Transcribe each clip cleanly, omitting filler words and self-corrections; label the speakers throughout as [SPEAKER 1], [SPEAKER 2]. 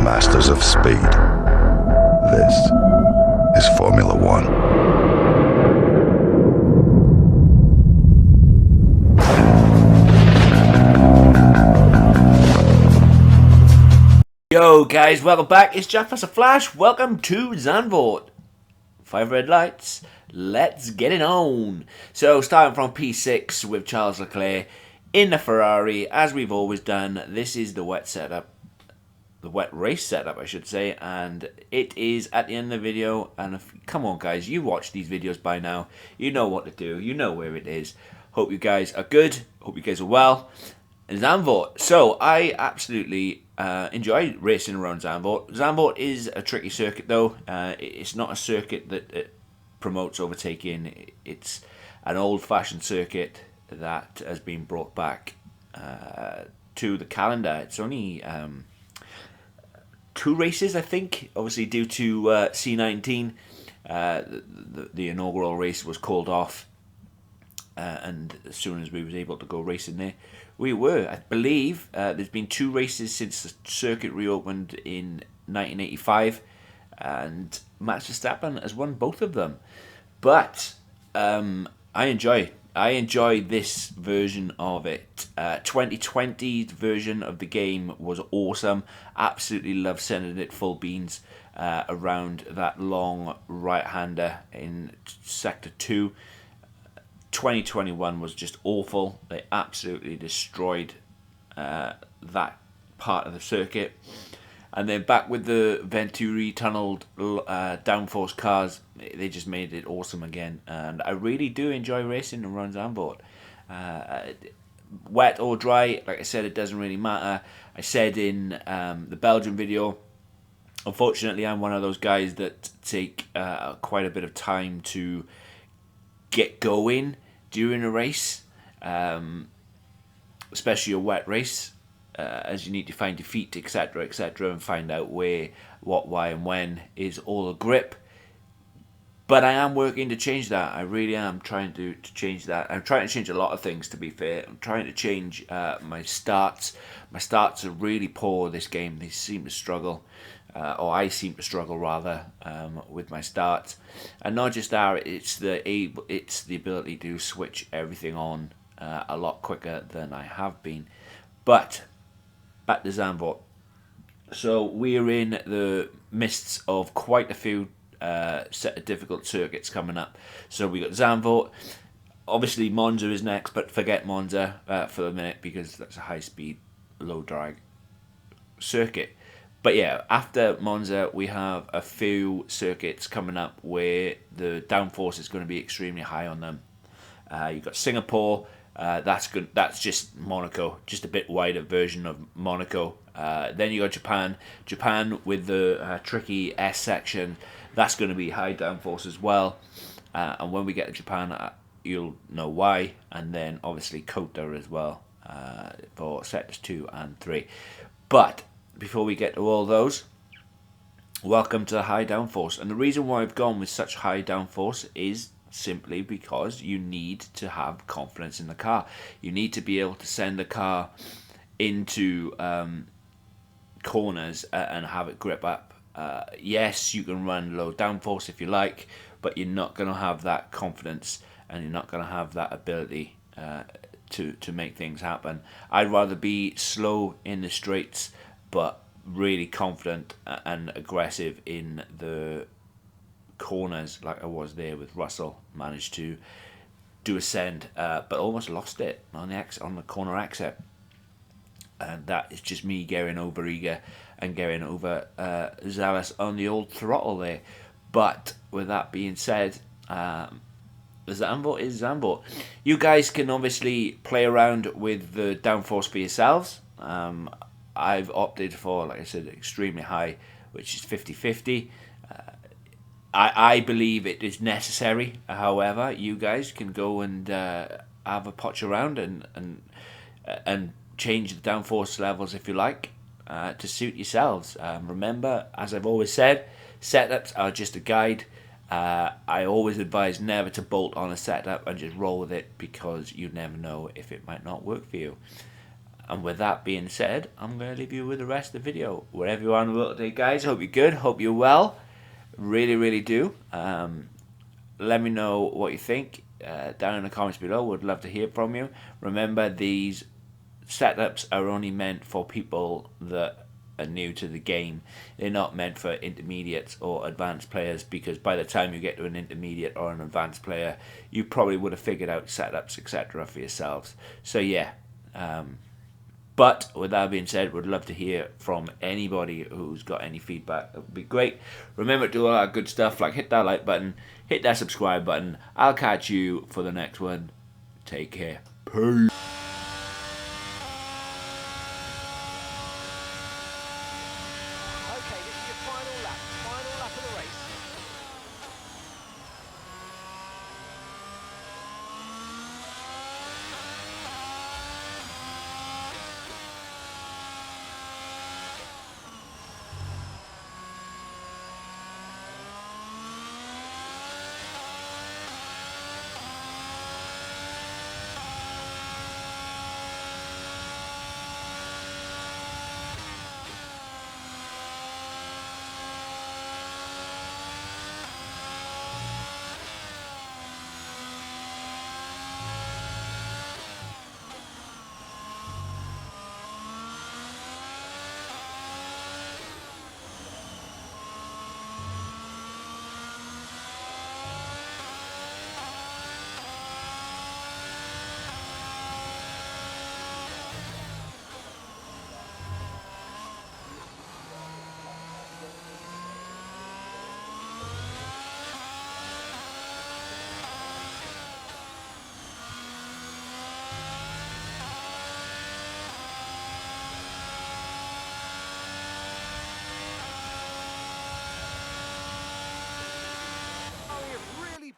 [SPEAKER 1] masters of speed. This is Formula One.
[SPEAKER 2] Yo guys, welcome back. It's Jack Faster Flash. Welcome to Zandvoort. 5 red lights. Let's get it on. So starting from P6 with Charles Leclerc in the Ferrari, as we've always done. This is the wet setup. The wet race setup, I should say. And it is at the end of the video. And come on guys, you watch these videos by now. You know what to do. You know where it is. Hope you guys are good. Hope you guys are well. Zandvoort. So I absolutely enjoy racing around Zandvoort. Zandvoort is a tricky circuit though. It's not a circuit that promotes overtaking. It's an old-fashioned circuit that has been brought back to the calendar. It's only 2 races, I think. Obviously due to C19, the inaugural race was called off. And as soon as we was able to go racing there, we were. I believe there's been 2 races since the circuit reopened in 1985, and Max Verstappen has won both of them. But I enjoy this version of it. 2020's version of the game was awesome. Absolutely love sending it full beans around that long right-hander in Sector 2. 2021 was just awful. They absolutely destroyed that part of the circuit. And then back with the Venturi tunneled downforce cars, they just made it awesome again. And I really do enjoy racing around Zandvoort. Wet or dry, like I said, it doesn't really matter. I said in the Belgian video, unfortunately I'm one of those guys that take quite a bit of time to get going during a race, especially a wet race, as you need to find your feet, etc., and find out where, what, why, and when is all a grip. But I am working to change that. I really am trying to change that. I'm trying to change a lot of things, to be fair. I'm trying to change my starts. My starts are really poor this game. They seem to struggle. Or I seem to struggle rather with my starts, and not just that. It's the ability to switch everything on a lot quicker than I have been. But back to Zandvoort. So we're in the midst of quite a few set of difficult circuits coming up. So we got Zandvoort. Obviously Monza is next, but forget Monza for the minute because that's a high speed, low drag circuit. But yeah, after Monza, we have a few circuits coming up where the downforce is going to be extremely high on them. You've got Singapore, that's good. That's just Monaco, just a bit wider version of Monaco. Then you got Japan. Japan with the tricky S section, that's going to be high downforce as well. And when we get to Japan, you'll know why. And then obviously Kota as well for sectors 2 and 3. But before we get to all those, welcome to the high downforce. And the reason why I've gone with such high downforce is simply because you need to have confidence in the car. You need to be able to send the car into corners and have it grip up. Yes, you can run low downforce if you like, but you're not going to have that confidence and you're not going to have that ability to make things happen. I'd rather be slow in the straights, but really confident and aggressive in the corners, like I was there with Russell. Managed to do a send, but almost lost it on the corner exit. And that is just me getting over eager and getting over zealous on the old throttle there. But with that being said, Zandvoort is Zandvoort. You guys can obviously play around with the downforce for yourselves. I've opted for, like I said, extremely high, which is 50-50. I believe it is necessary. However, you guys can go and have a potch around and change the downforce levels if you like to suit yourselves. Remember, as I've always said, setups are just a guide. I always advise never to bolt on a setup and just roll with it because you never know if it might not work for you. And with that being said, I'm going to leave you with the rest of the video. Wherever you are in the world today, guys, hope you're good, hope you're well. Really, really do. Let me know what you think down in the comments below. Would love to hear from you. Remember, these setups are only meant for people that are new to the game. They're not meant for intermediates or advanced players, because by the time you get to an intermediate or an advanced player, you probably would have figured out setups, etc. for yourselves. So yeah, but with that being said, would love to hear from anybody who's got any feedback. It would be great. Remember to do all that good stuff, like hit that like button, hit that subscribe button. I'll catch you for the next one. Take care. Peace.
[SPEAKER 3] Okay, this is your final lap of the race.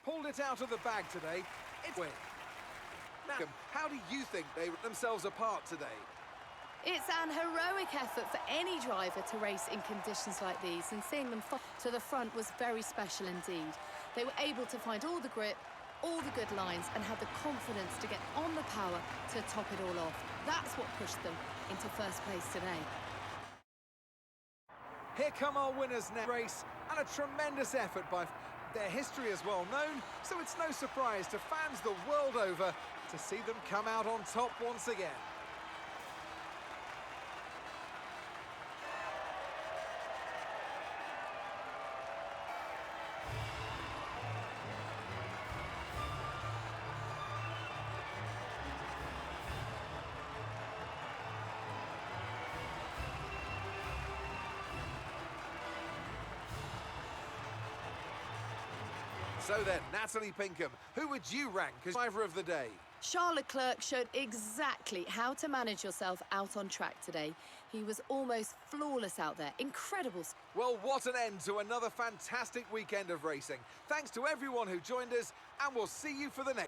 [SPEAKER 3] Pulled it out of the bag today. It's win. Now, how do you think they rip themselves apart today?
[SPEAKER 4] It's an heroic effort for any driver to race in conditions like these, and seeing them to the front was very special indeed. They were able to find all the grip, all the good lines, and had the confidence to get on the power to top it all off. That's what pushed them into first place today.
[SPEAKER 3] Here come our winners now. Race, and a tremendous effort by... Their history is well known, so it's no surprise to fans the world over to see them come out on top once again. So then, Natalie Pinkham, who would you rank as driver of the day?
[SPEAKER 4] Charles Leclerc showed exactly how to manage yourself out on track today. He was almost flawless out there. Incredible.
[SPEAKER 3] Well, what an end to another fantastic weekend of racing. Thanks to everyone who joined us, and we'll see you for the next.